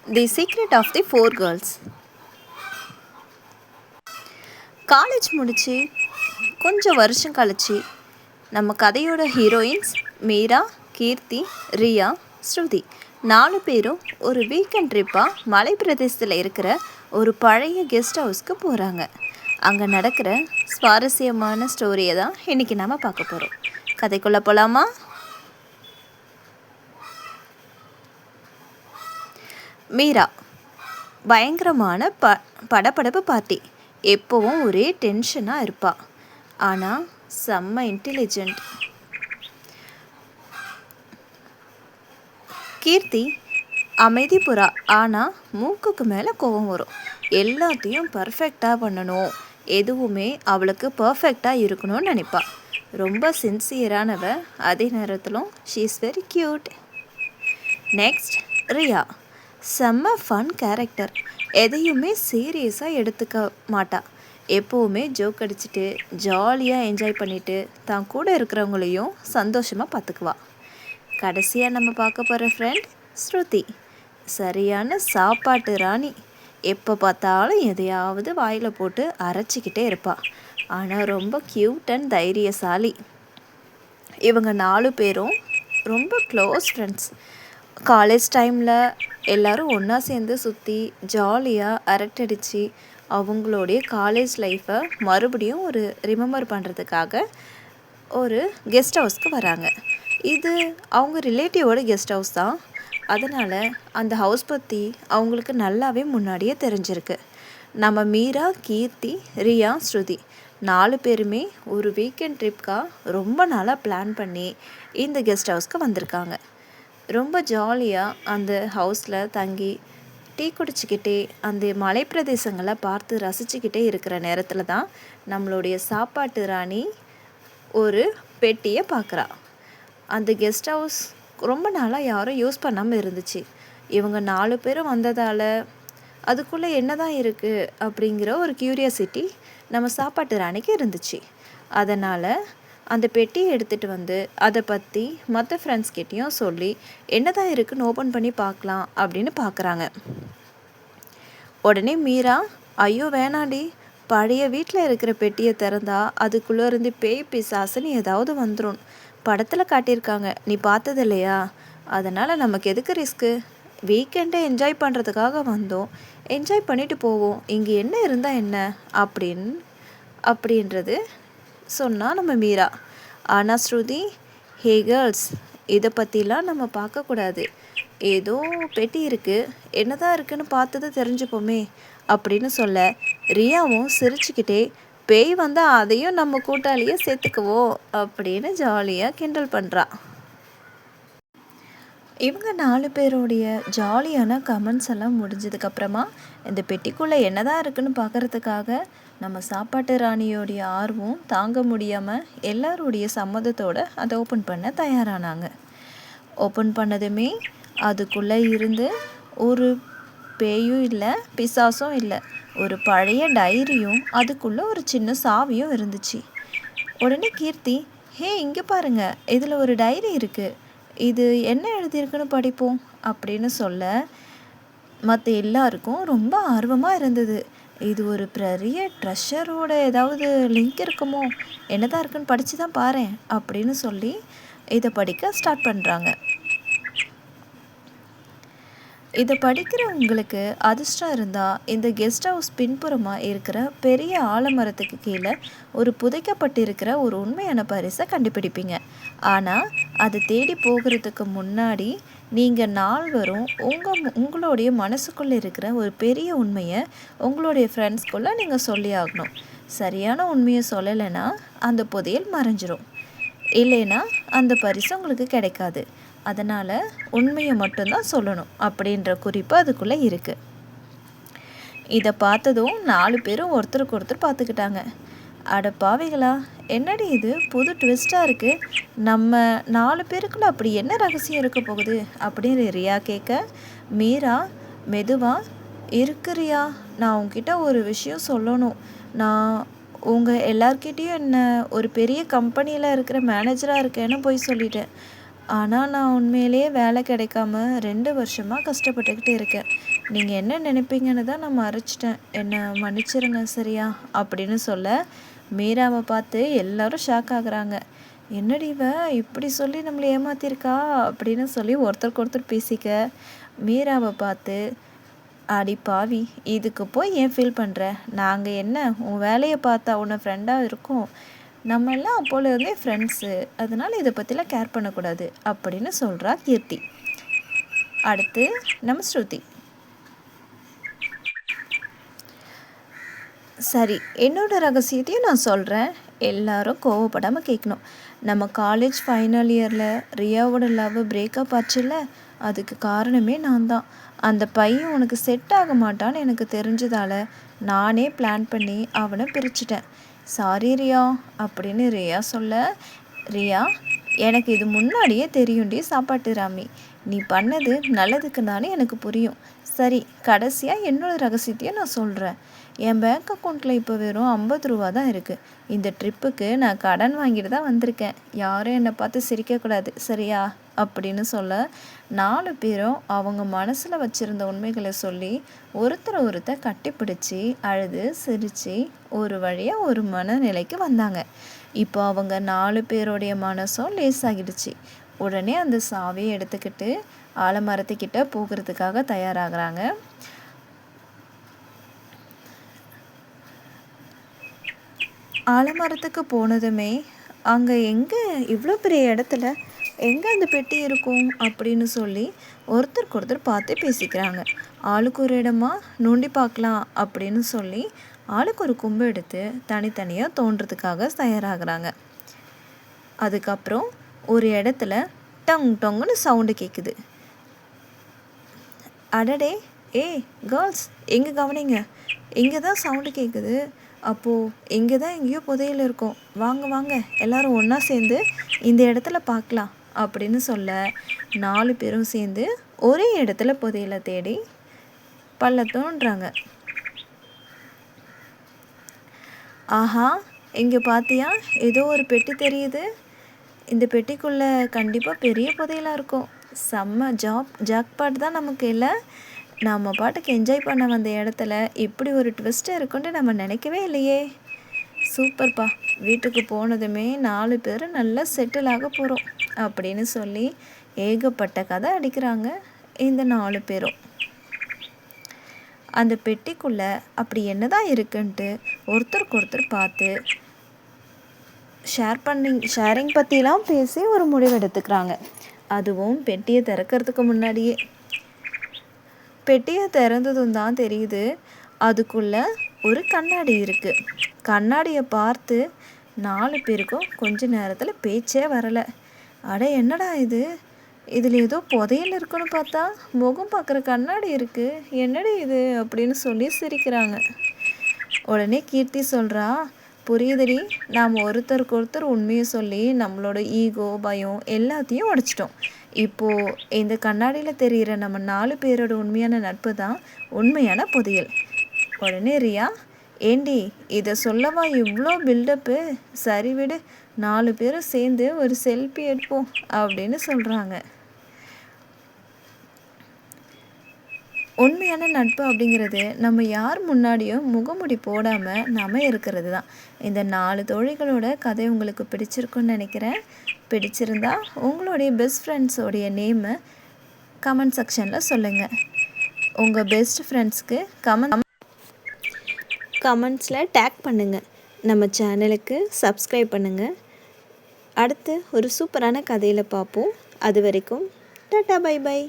The secret of the four girls. College முடித்து கொஞ்சம் வருஷம் கழிச்சு நம்ம கதையோட ஹீரோயின்ஸ் மீரா, கீர்த்தி, ரியா, ஸ்ருதி 4 பேரும் ஒரு வீக்கெண்ட் ட்ரிப்பாக மலை பிரதேசத்தில் இருக்கிற ஒரு பழைய கெஸ்ட் ஹவுஸ்க்கு போகிறாங்க. அங்கே நடக்கிற சுவாரஸ்யமான ஸ்டோரியை தான் இன்றைக்கி நம்ம பார்க்க போகிறோம். கதைக்குள்ளே போகலாமா? மீரா பயங்கரமான படபடப்பு பார்ட்டி. எப்போவும் ஒரே டென்ஷனாக இருப்பாள். ஆனால் செம்ம இன்டெலிஜென்ட். கீர்த்தி அமைதி புறா. ஆனால் மூக்குக்கு மேலே கோபம் வரும். எல்லாத்தையும் பர்ஃபெக்டாக பண்ணணும், எதுவுமே அவளுக்கு பர்ஃபெக்டாக இருக்கணும்னு நினைப்பாள். ரொம்ப சின்சியரானவ, அதே நேரத்திலும் she is very cute. Next Riya. செம்ம ஃபன் கேரக்டர். எதையுமே சீரியஸாக எடுத்துக்க மாட்டா. எப்போவுமே ஜோக் அடிச்சுட்டு ஜாலியாக என்ஜாய் பண்ணிவிட்டு தான் கூட இருக்கிறவங்களையும் சந்தோஷமாக பார்த்துக்குவா. கடைசியாக நம்ம பார்க்க போகிற ஃப்ரெண்ட் ஸ்ருதி. சரியான சாப்பாட்டு ராணி. எப்போ பார்த்தாலும் எதையாவது வாயில் போட்டு அரைச்சிக்கிட்டே இருப்பாள். ஆனால் ரொம்ப க்யூட் அண்ட் தைரியசாலி. இவங்க 4 பேரும் ரொம்ப க்ளோஸ் ஃப்ரெண்ட்ஸ். காலேஜ் டைமில் எல்லோரும் ஒன்றா சேர்ந்து சுற்றி ஜாலியாக அரட்டடித்து அவங்களுடைய காலேஜ் லைஃப்பை மறுபடியும் ஒரு ரிமெம்பர் பண்ணுறதுக்காக ஒரு கெஸ்ட் ஹவுஸ்க்கு வராங்க. இது அவங்க ரிலேட்டிவோட கெஸ்ட் ஹவுஸ் தான். அதனால் அந்த ஹவுஸ் பற்றி அவங்களுக்கு நல்லாவே முன்னாடியே தெரிஞ்சிருக்கு. நம்ம மீரா, கீர்த்தி, ரியா, ஸ்ருதி 4 பேருமே ஒரு வீக்கெண்ட் ட்ரிப்காக ரொம்ப நாளாக பிளான் பண்ணி இந்த கெஸ்ட் ஹவுஸ்க்கு வந்திருக்காங்க. ரொம்ப ஜாலியாக அந்த ஹவுஸில் தங்கி டீ குடிச்சிக்கிட்டே அந்த மலை பிரதேசங்களை பார்த்து ரசிச்சுக்கிட்டே இருக்கிற நேரத்தில் தான் நம்மளுடைய சாப்பாட்டு ராணி ஒரு பெட்டியை பார்க்குறா. அந்த கெஸ்ட் ஹவுஸ் ரொம்ப நாளாக யாரும் யூஸ் பண்ணாமல் இருந்துச்சு. இவங்க 4 பேரும் வந்ததால் அதுக்குள்ளே என்ன தான் இருக்குது அப்படிங்கிற ஒரு க்யூரியாசிட்டி நம்ம சாப்பாட்டு ராணிக்கு இருந்துச்சு. அதனால் அந்த பெட்டியை எடுத்துகிட்டு வந்து அதை பற்றி மற்ற ஃப்ரெண்ட்ஸ்கிட்டையும் சொல்லி என்ன தான் இருக்குன்னு ஓப்பன் பண்ணி பார்க்கலாம் அப்படின்னு பார்க்குறாங்க. உடனே மீரா, ஐயோ வேணாடி, பழைய வீட்டில் இருக்கிற பெட்டியை திறந்தா அதுக்குள்ளே இருந்து பேய் பிசாசுன்னு ஏதாவது வந்துடும். படத்தில் காட்டியிருக்காங்க, நீ பார்த்தது இல்லையா? அதனால் நமக்கு எதுக்கு ரிஸ்க்கு? வீக்கெண்டை என்ஜாய் பண்ணுறதுக்காக வந்தோம், என்ஜாய் பண்ணிவிட்டு போவோம், இங்கே என்ன இருந்தால் என்ன அப்படின்றது சொன்னால் நம்ம மீரா. ஆனால் ஸ்ருதி, ஹே கேர்ள்ஸ், இதை பற்றிலாம் நம்ம பார்க்கக்கூடாது. ஏதோ பெட்டி இருக்குது, என்னதான் இருக்குன்னு பார்த்தது தெரிஞ்சுப்போமே அப்படின்னு சொல்ல, ரியாவும் சிரிச்சுக்கிட்டே பேய் வந்தால் அதையும் நம்ம கூட்டாளியே சேர்த்துக்குவோம் அப்படின்னு ஜாலியாக கிண்டல் பண்ணுறா. இவங்க 4 பேருடைய ஜாலியான கமெண்ட்ஸ் எல்லாம் முடிஞ்சதுக்கப்புறமா இந்த பெட்டிக்குள்ளே என்ன தான் இருக்குன்னு பார்க்குறதுக்காக நம்ம சாப்பாட்டு ராணியோடைய ஆர்வம் தாங்க முடியாமல் எல்லாருடைய சம்மதத்தோடு அதை ஓப்பன் பண்ண தயாரானாங்க. ஓப்பன் பண்ணதுமே அதுக்குள்ளே இருந்து ஒரு பேயும் இல்லை, பிசாசும் இல்லை, ஒரு பழைய டைரியும் அதுக்குள்ளே ஒரு சின்ன சாவியும் இருந்துச்சு. உடனே கீர்த்தி, ஹே இங்கே பாருங்கள், இதில் ஒரு டைரி இருக்குது, இது என்ன எழுதியிருக்குன்னு படிப்போம் அப்படின்னு சொல்ல மற்ற எல்லாருக்கும் ரொம்ப ஆர்வமாக இருந்தது. இது ஒரு பெரிய ட்ரெஷரோட ஏதாவது லிங்க் இருக்குமோ, என்னதான் இருக்குன்னு படித்து தான் பாரேன் அப்படின்னு சொல்லி இதை படிக்க ஸ்டார்ட் பண்ணுறாங்க. இதை படிக்கிறவங்களுக்கு அதிர்ஷ்டம் இருந்தால் இந்த கெஸ்ட் ஹவுஸ் பின்புறமாக இருக்கிற பெரிய ஆலமரத்துக்கு கீழே ஒரு புதைக்கப்பட்டிருக்கிற ஒரு உண்மையான பரிசை கண்டுபிடிப்பீங்க. ஆனால் அது தேடி போகிறதுக்கு முன்னாடி நீங்கள் நால்வரும் உங்களுடைய மனசுக்குள்ளே இருக்கிற ஒரு பெரிய உண்மையை உங்களுடைய ஃப்ரெண்ட்ஸ்குள்ளே நீங்கள் சொல்லி ஆகணும். சரியான உண்மையை சொல்லலைன்னா அந்த புதையல் மறைஞ்சிரும், இல்லைன்னா அந்த பரிசு உங்களுக்கு கிடைக்காது. அதனால் உண்மையை மட்டும்தான் சொல்லணும் அப்படின்ற குறிப்பு அதுக்குள்ளே இருக்குது. இதை பார்த்ததும் 4 பேரும் ஒருத்தருக்கு ஒருத்தர் பார்த்துக்கிட்டாங்க. அட பாவிகளா, என்னடி இது புது ட்விஸ்ட்டாக இருக்குது, நம்ம 4 பேருக்குள்ளே அப்படி என்ன ரகசியம் இருக்க போகுது அப்படின்னு ரியா கேட்க, மீரா மெதுவாக, இருக்கு ரியா, நான் உங்ககிட்ட ஒரு விஷயம் சொல்லணும். நான் உங்கள் எல்லார்கிட்டேயும் என்ன ஒரு பெரிய கம்பெனியில் இருக்கிற மேனேஜராக இருக்கேன்னு போய் சொல்லிட்டேன். ஆனால் நான் உண்மையிலேயே வேலை கிடைக்காம 2 வருஷமாக கஷ்டப்பட்டுக்கிட்டு இருக்கேன். நீங்கள் என்ன நினைப்பீங்கன்னு தான் நான் மறைச்சிட்டேன். என்னை மன்னிச்சிருங்க சரியா அப்படின்னு சொல்ல மீராவை பார்த்து எல்லாரும் ஷாக் ஆகுறாங்க. என்னடி இவ இப்படி சொல்லி நம்மளை ஏமாத்திருக்கா அப்படின்னு சொல்லி ஒருத்தருக்கு ஒருத்தர் பேசிக்க மீராவை பார்த்து, அடி பாவி, இதுக்கு போய் ஏன் ஃபீல் பண்ணுற? நாங்கள் என்ன உன் வேலையை பார்த்தா உன்னை ஃப்ரெண்டாக இருக்கோம், நம்ம எல்லாம் அப்போலேருந்தே ஃப்ரெண்ட்ஸு, அதனால் இதை பற்றிலாம் கேர் பண்ணக்கூடாது அப்படின்னு சொல்கிறா கீர்த்தி. அடுத்து நம்ம ஸ்ருதி. சரி, என்னோட ரகசியத்தையும் நான் சொல்கிறேன், எல்லாரும் கோவப்படாமல் கேட்கணும். நம்ம காலேஜ் ஃபைனல் இயரில் ரியாவோட லவ் பிரேக்கப் ஆச்சுல்ல, அதுக்கு காரணமே நான் தான். அந்த பையன் உனக்கு செட் ஆக மாட்டான்னு எனக்கு தெரிஞ்சதால் நானே பிளான் பண்ணி அவனை பிரிச்சுட்டேன். சாரி ரியா அப்படின்னு ரியா சொல்ல, ரியா எனக்கு இது முன்னாடியே தெரியும்டி சாப்பாட்டு ராமி, நீ பண்ணது நல்லதுக்கு தானே எனக்கு புரியும். சரி, கடைசியாக என்னோட ரகசியத்தையும் நான் சொல்கிறேன். என் பேங்க் அக்கௌண்ட்டில் இப்போ வெறும் 50 ரூபா தான் இருக்குது. இந்த ட்ரிப்புக்கு நான் கடன் வாங்கிட்டு தான் வந்திருக்கேன். யாரும் என்னை பார்த்து சிரிக்கக்கூடாது சரியா அப்படின்னு சொல்ல 4 பேரும் அவங்க மனசில் வச்சுருந்த உண்மைகளை சொல்லி ஒருத்தர் கட்டிப்பிடிச்சி அழுது சிரித்து ஒரு வழியாக ஒரு மனநிலைக்கு வந்தாங்க. இப்போ அவங்க 4 பேருடைய மனசும் லேசாகிடுச்சு. உடனே அந்த சாவியை எடுத்துக்கிட்டு ஆலமரத்துக்கிட்ட போகிறதுக்காக தயாராகிறாங்க. ஆலமரத்துக்கு போனதுமே அங்கே எங்கே இவ்வளோ பெரிய இடத்துல எங்கே அந்த பெட்டி இருக்கும் அப்படின்னு சொல்லி ஒருத்தருக்கு ஒருத்தர் பார்த்து பேசிக்கிறாங்க. ஆளுக்கு ஒரு இடமா நோண்டி பார்க்கலாம் அப்படின்னு சொல்லி ஆளுக்கு ஒரு கும்பு எடுத்து தனித்தனியாக தோன்றதுக்காக தயாராகிறாங்க. அதுக்கப்புறம் ஒரு இடத்துல டங் டொங்குன்னு சவுண்டு கேட்குது. அடடே, கேர்ள்ஸ் எங்கே கவனிங்க, இங்கே தான் சவுண்டு கேட்குது. அப்போது இங்கே தான் எங்கேயோ புதையல் இருக்கும், வாங்க வாங்க எல்லோரும் ஒன்றா சேர்ந்து இந்த இடத்துல பார்க்கலாம் அப்படின்னு சொல்ல 4 பேரும் சேர்ந்து ஒரே இடத்துல புதையலை தேடி பள்ளத்தோன்றாங்க. ஆஹா, இங்கே பார்த்தியா, ஏதோ ஒரு பெட்டி தெரியுது. இந்த பெட்டிக்குள்ளே கண்டிப்பாக பெரிய புதையலாக இருக்கும். செம்ம ஜாக்பாட் தான் நமக்கு இல்லை. நம்ம பாட்டுக்கு என்ஜாய் பண்ண வந்த இடத்துல இப்படி ஒரு ட்விஸ்ட்டு இருக்குன்ட்டு நம்ம நினைக்கவே இல்லையே. சூப்பர்ப்பா, வீட்டுக்கு போனதுமே 4 பேர் நல்லா செட்டில் ஆக போகிறோம் அப்படின்னு சொல்லி ஏகப்பட்ட கதை அடிக்கிறாங்க இந்த 4 பேரும். அந்த பெட்டிக்குள்ளே அப்படி என்னதான் இருக்குன்ட்டு ஒருத்தருக்கு ஒருத்தர் பார்த்து ஷேரிங் பற்றிலாம் பேசி ஒரு முடிவு எடுத்துக்கிறாங்க. அதுவும் பெட்டியை திறக்கிறதுக்கு முன்னாடியே. பெட்டியை திறந்ததும் தான் தெரியுது அதுக்குள்ளே ஒரு கண்ணாடி இருக்குது. கண்ணாடியை பார்த்து 4 பேருக்கும் கொஞ்ச நேரத்தில் பேச்சே வரலை. அட என்னடா இது, இதில் ஏதோ புதையல் இருக்குன்னு பார்த்தா முகம் பார்க்குற கண்ணாடி இருக்குது, என்னடி இது அப்படின்னு சொல்லி சிரிக்கிறாங்க. உடனே கீர்த்தி சொல்கிறா, புரியுதுடி, நாம் ஒருத்தருக்கு ஒருத்தர் உண்மையை சொல்லி நம்மளோட ஈகோ பயம் எல்லாத்தையும் உடைச்சிட்டோம். இப்போது இந்த கண்ணாடியில் தெரிகிற நம்ம 4 பேரோட உண்மையான நட்பு தான் உண்மையான புதையல். உடனே ரியா, ஏண்டி இதை சொல்லவா இவ்வளோ பில்டப்பு, சரி விடு, 4 பேரும் சேர்ந்து ஒரு செல்ஃபி எடுப்போம் அப்படின்னு சொல்கிறாங்க. உண்மையான நட்பு அப்படிங்கிறது நம்ம யார் முன்னாடியும் முகமுடி போடாமல் நாம் இருக்கிறது தான். இந்த 4 தோழிகளோட கதை உங்களுக்கு பிடிச்சிருக்குன்னு நினைக்கிறேன். பிடிச்சிருந்தா உங்களுடைய பெஸ்ட் ஃப்ரெண்ட்ஸோடைய நேமை கமெண்ட் செக்ஷனில் சொல்லுங்கள். உங்கள் பெஸ்ட் ஃப்ரெண்ட்ஸ்க்கு கமெண்ட்ஸில் டேக் பண்ணுங்கள். நம்ம சேனலுக்கு சப்ஸ்கிரைப் பண்ணுங்கள். அடுத்து ஒரு சூப்பரான கதையில் பார்ப்போம். அது வரைக்கும் டாட்டா பை பை.